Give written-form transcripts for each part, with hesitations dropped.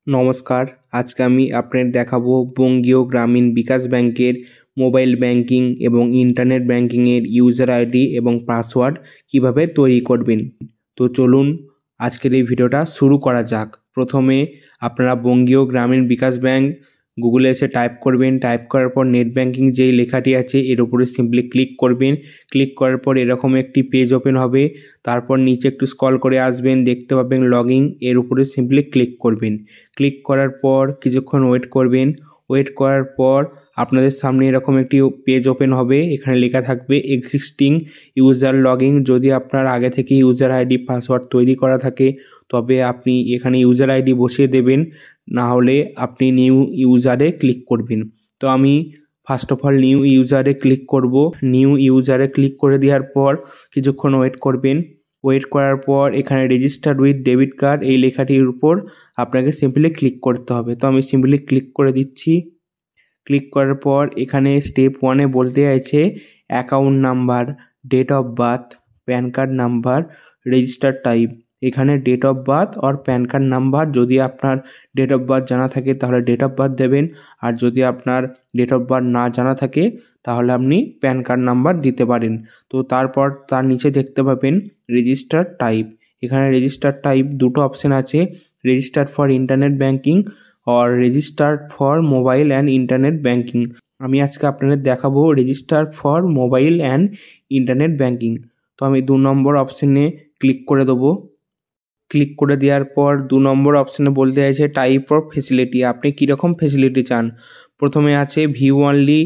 নমস্কার, আজকে আমি আপনাদের দেখাবো বঙ্গীয় গ্রামীণ বিকাশ ব্যাংকের মোবাইল ব্যাংকিং এবং ইন্টারনেট ব্যাংকিংয়ের ইউজার আইডি এবং পাসওয়ার্ড কীভাবে তৈরি করবেন। তো চলুন আজকের এই ভিডিওটা শুরু করা যাক। প্রথমে আপনারা বঙ্গীয় গ্রামীণ বিকাশ ব্যাংক গুগলে এসে টাইপ করবেন। টাইপ করার পর নেট ব্যাংকিং যেই লেখাটি আছে এর উপরে সিম্পলি ক্লিক করবেন। ক্লিক করার পর এরকম একটি পেজ ওপেন হবে। তারপর নিচে একটু স্ক্রল করে আসবেন, দেখতে পাবেন লগইন, এর উপরে সিম্পলি ক্লিক করবেন। ক্লিক করার পর কিছুক্ষণ ওয়েট করবেন। ওয়েট করার পর আপনাদের সামনে এরকম একটি পেজ ওপেন হবে। এখানে লেখা থাকবে এক্সিস্টিং ইউজার লগইন। যদি আপনার আগে থেকে ইউজার আইডি পাসওয়ার্ড তৈরি করা থাকে তবে আপনি এখানে ইউজার আইডি বসিয়ে দেবেন, না হলে আপনি নিউ ইউজারে ক্লিক করবেন। তো আমি ফার্স্ট অফ অল নিউ ইউজারে ক্লিক করব। নিউ ইউজারে ক্লিক করে দেওয়ার পর কিছুক্ষণ ওয়েট করবেন। ওয়েট করার পর এখানে রেজিস্টার উইথ ডেবিট কার্ড এই লেখাটির উপর আপনাকে সিম্পলি ক্লিক করতে হবে। তো আমি সিম্পলি ক্লিক করে দিচ্ছি। ক্লিক করার পর এখানে স্টেপ 1-এ বলতে আছে account number, date of birth, PAN card number, register type. এখানে ডেট অফ বার্থ আর প্যান কার্ড নাম্বার, যদি আপনার ডেট অফ বার্থ জানা থাকে তাহলে ডেট অফ বার্থ দেবেন, আর যদি আপনার ডেট অফ বার্থ না জানা থাকে তাহলে আপনি প্যান কার্ড নাম্বার দিতে পারেন। তো তারপর তার নিচে দেখতে পাবেন রেজিস্টার টাইপ। এখানে রেজিস্টার টাইপ দুটো অপশান আছে, রেজিস্টার ফর ইন্টারনেট ব্যাংকিং আর register for mobile and internet banking. আমি আজকে আপনাদের দেখাবো register for mobile and internet banking. তো আমি 2 নম্বর অপশানে ক্লিক করে দেবো। ক্লিক করে দেওয়ার পর 2 নম্বর অপশানে বলতে আছে টাইপ অফ ফেসিলিটি, আপনি কীরকম ফেসিলিটি চান। প্রথমে আছে ভিউ অনলি,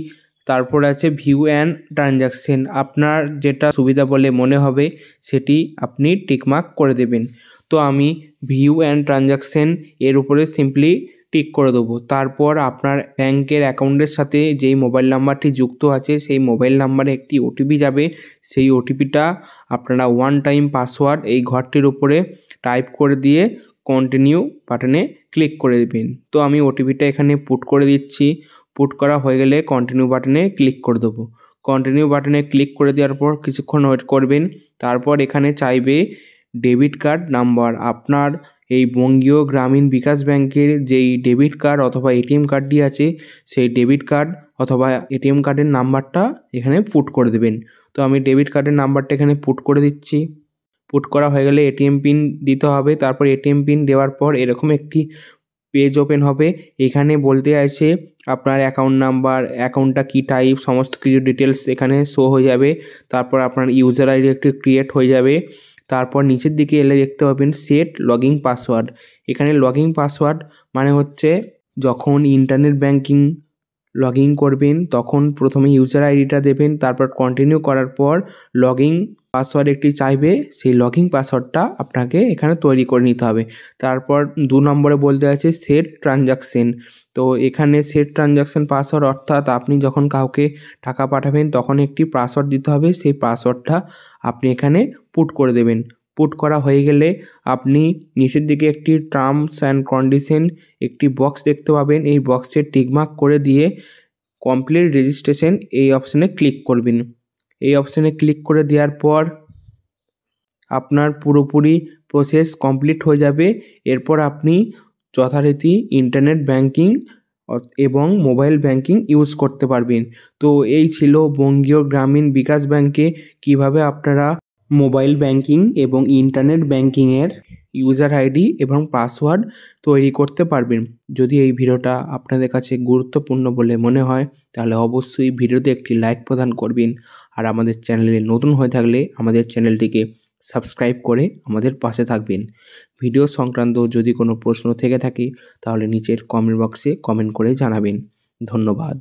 তারপর আছে ভিউ অ্যান্ড ট্রানজ্যাকশন। আপনার যেটা সুবিধা বলে মনে হবে সেটি আপনি টিকমার্ক করে দেবেন। তো আমি ভিউ অ্যান্ড ট্রানজ্যাকশন এর উপরে সিম্পলি টিক করে দেবো। তারপর আপনার ব্যাংকের অ্যাকাউন্টের সাথে যেই মোবাইল নাম্বারটি যুক্ত আছে সেই মোবাইল নাম্বারে একটি ওটিপি যাবে। সেই ওটিপিটা আপনারা 1 টাইম পাসওয়ার্ড এই ঘরটির উপরে টাইপ করে দিয়ে কন্টিনিউ বাটনে ক্লিক করে দেবেন। তো আমি ওটিপিটা এখানে পুট করে দিচ্ছি। পুট করা হয়ে গেলে কন্টিনিউ বাটনে ক্লিক করে দেবো। কন্টিনিউ বাটনে ক্লিক করে দেওয়ার পর কিছুক্ষণ ওয়েট করবেন। তারপর এখানে চাইবে ডেবিট কার্ড নাম্বার। আপনার এই বঙ্গীয় গ্রামীণ বিকাশ ব্যাংকের যেই ডেবিট কার্ড অথবা এটিএম কার্ডটি আছে সেই ডেবিট কার্ড অথবা এটিএম কার্ডের নাম্বারটা এখানে পুট করে দেবেন। তো আমি ডেবিট কার্ডের নাম্বারটা এখানে পুট করে দিচ্ছি। পুট করা হয়ে গেলে এটিএম পিন দিতে হবে। তারপর এটিএম পিন দেওয়ার পর এরকম একটি পেজ ওপেন হবে। এখানে বলতে আছে আপনার অ্যাকাউন্ট নাম্বার, অ্যাকাউন্টটা কী টাইপ, সমস্ত কিছু ডিটেলস এখানে শো হয়ে যাবে। তারপর আপনার ইউজার আইডি একটি ক্রিয়েট হয়ে যাবে। তারপর নিচের দিকে এলে দেখতে পাবেন সেট লগইন পাসওয়ার্ড। এখানে লগইন পাসওয়ার্ড মানে হচ্ছে যখন ইন্টারনেট ব্যাংকিং লগইন করবেন তখন প্রথমে ইউজার আইডিটা দেবেন, তারপর কন্টিনিউ করার পর লগইন পাসওয়ার্ড একটি চাইবে, সেই লগইন পাসওয়ার্ডটা আপনাকে এখানে তৈরি করে নিতে হবে। তারপর 2 নম্বরে বলতে আছে সেট ট্রানজ্যাকশন। তো এখানে সেট ট্রানজ্যাকশন পাসওয়ার্ড অর্থাৎ আপনি যখন কাউকে টাকা পাঠাবেন তখন একটি পাসওয়ার্ড দিতে হবে, সেই পাসওয়ার্ডটা আপনি এখানে পুট করে দেবেন। পুট করা হয়ে গেলে আপনি নিচের দিকে একটি টার্মস অ্যান্ড কন্ডিশন একটি বক্স দেখতে পাবেন। এই বক্সে টিকমার্ক করে দিয়ে কমপ্লিট রেজিস্ট্রেশন এই অপশানে ক্লিক করবেন। এই অপশানে ক্লিক করে দেওয়ার পর আপনার পুরোপুরি প্রসেস কমপ্লিট হয়ে যাবে। এরপর আপনি যথারীতি ইন্টারনেট ব্যাংকিং এবং মোবাইল ব্যাংকিং ইউজ করতে পারবেন। তো এই ছিল বঙ্গীয় গ্রামীণ বিকাশ ব্যাংকে কিভাবে আপনারা মোবাইল ব্যাংকিং এবং ইন্টারনেট ব্যাংকিংয়ের ইউজার আইডি এবং পাসওয়ার্ড তৈরি করতে পারবেন। যদি এই ভিডিওটা আপনাদের কাছে গুরুত্বপূর্ণ বলে মনে হয় তাহলে অবশ্যই ভিডিওতে একটি লাইক প্রদান করবেন, আর আমাদের চ্যানেলে নতুন হয়ে থাকলে আমাদের চ্যানেলটিকে সাবস্ক্রাইব করে আমাদের পাশে থাকবেন। ভিডিও সংক্রান্ত যদি কোনো প্রশ্ন থেকে থাকে তাহলে নিচের কমেন্ট বক্সে কমেন্ট করে জানাবেন। ধন্যবাদ।